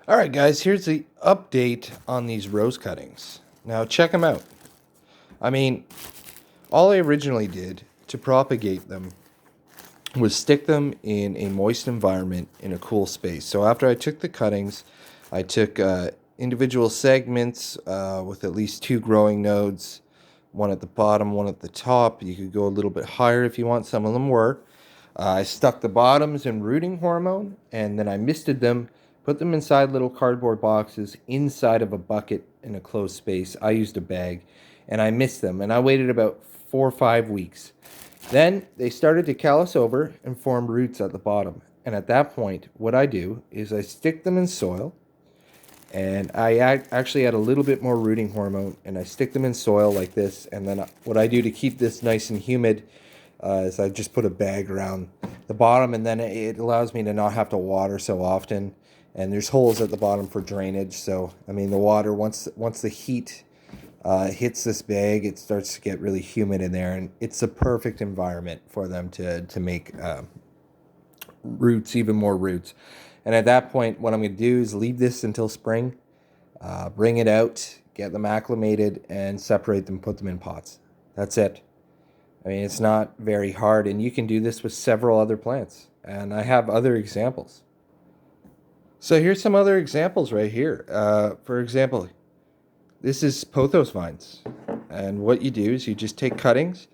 Alright guys, here's the update on these rose cuttings. Now check them out. I mean, all I originally did to propagate them was stick them in a moist environment in a cool space. So after I took the cuttings, I took individual segments with at least 2 growing nodes, one at the bottom, one at the top. You could go a little bit higher if you want. Some of them were. I stuck the bottoms in rooting hormone, and then I misted them, put them inside little cardboard boxes inside of a bucket in a closed space. I used a bag, and I mist them, and I waited about 4 or 5 weeks. Then they started to callus over and form roots at the bottom. And at that point, what I do is I stick them in soil, and I actually add a little bit more rooting hormone, and I stick them in soil like this. And then what I do to keep this nice and humid is I just put a bag around the bottom, and then it allows me to not have to water so often. And there's holes at the bottom for drainage. So, I mean, the water, once the heat hits this bag, it starts to get really humid in there, and it's a perfect environment for them to make roots, even more roots. And at that point, what I'm going to do is leave this until spring, bring it out, get them acclimated, and separate them, put them in pots. That's it. I mean, it's not very hard, and you can do this with several other plants. And I have other examples. So here's some other examples right here. For example, this is pothos vines. And what you do is you just take cuttings,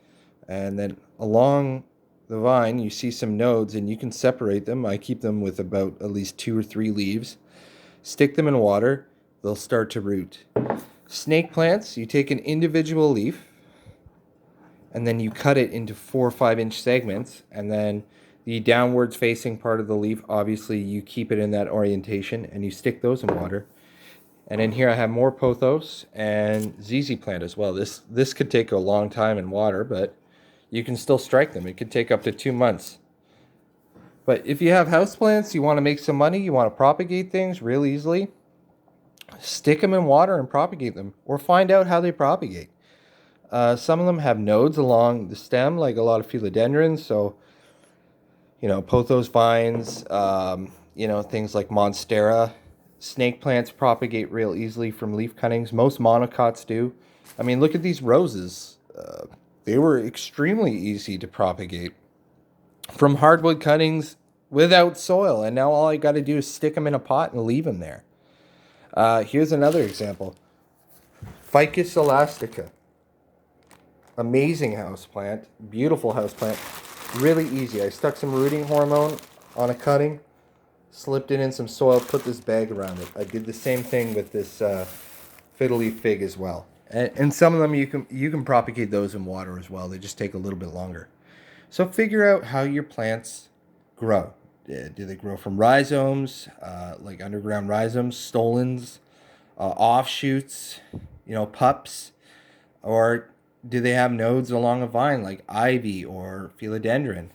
and then along the vine you see some nodes, and you can separate them. I keep them with about at least 2 or 3 leaves. Stick them in water, they'll start to root. Snake plants, you take an individual leaf, and then you cut it into 4 or 5 inch segments, and then the downwards facing part of the leaf, obviously you keep it in that orientation, and you stick those in water. And in here I have more pothos and ZZ plant as well. This could take a long time in water, but you can still strike them. It could take up to 2 months. But if you have houseplants, you want to make some money, you want to propagate things real easily, stick them in water and propagate them, or find out how they propagate. Some of them have nodes along the stem, like a lot of philodendrons. So, pothos vines, things like monstera. Snake plants propagate real easily from leaf cuttings. Most monocots do. I mean, look at these roses. They were extremely easy to propagate from hardwood cuttings without soil. And now all I got to do is stick them in a pot and leave them there. Here's another example. Ficus elastica. Amazing houseplant, beautiful houseplant, really easy. I stuck some rooting hormone on a cutting, slipped it in some soil, put this bag around it. I did the same thing with this fiddle leaf fig as well. And some of them you can propagate those in water as well. They just take a little bit longer. So figure out how your plants grow. Do they grow from rhizomes, like underground rhizomes, stolons, offshoots, pups, or do they have nodes along a vine like ivy or philodendron?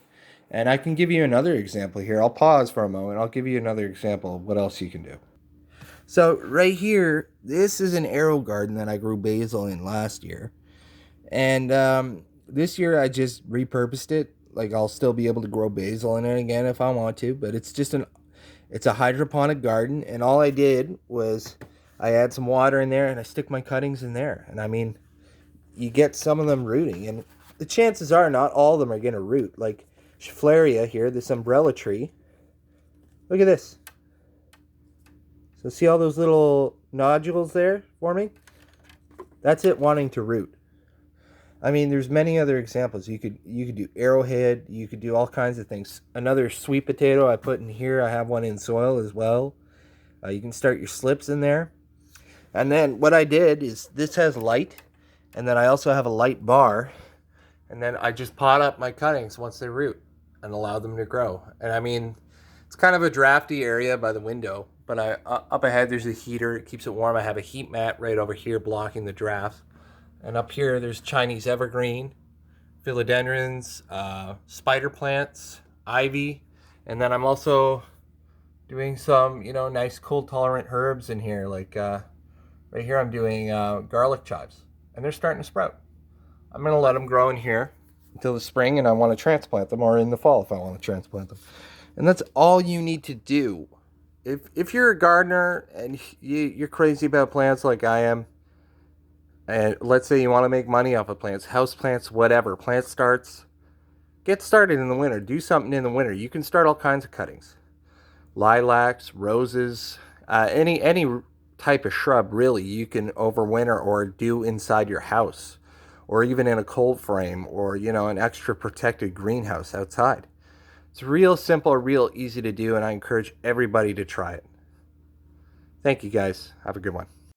And I can give you another example here. I'll pause for a moment. I'll give you another example of what else you can do. So right here, this is an arrow garden that I grew basil in last year. And this year I just repurposed it. Like, I'll still be able to grow basil in it again if I want to. But it's a hydroponic garden. And all I did was I add some water in there and I stick my cuttings in there. And I mean, you get some of them rooting, and the chances are not all of them are going to root. Like Scheffleria here, this umbrella tree. Look at this. So see all those little nodules there forming? That's it wanting to root. I mean, there's many other examples. You could do arrowhead. You could do all kinds of things. Another sweet potato I put in here. I have one in soil as well. You can start your slips in there. And then what I did is this has light. And then I also have a light bar, and then I just pot up my cuttings once they root and allow them to grow. And I mean, it's kind of a drafty area by the window, but up ahead there's a heater. It keeps it warm. I have a heat mat right over here blocking the draft. And up here there's Chinese evergreen, philodendrons, spider plants, ivy. And then I'm also doing some, nice cold tolerant herbs in here. Like right here I'm doing garlic chives. And they're starting to sprout. I'm going to let them grow in here until the spring, and I want to transplant them, or in the fall if I want to transplant them. And that's all you need to do if you're a gardener and you're crazy about plants like I am, and let's say you want to make money off of plants, house plants, whatever, plant starts, get started in the winter. Do something in the winter. You can start all kinds of cuttings. Lilacs, roses, any type of shrub really you can overwinter or do inside your house, or even in a cold frame, or an extra protected greenhouse outside. It's real simple, real easy to do, and I encourage everybody to try it. Thank you guys. Have a good one.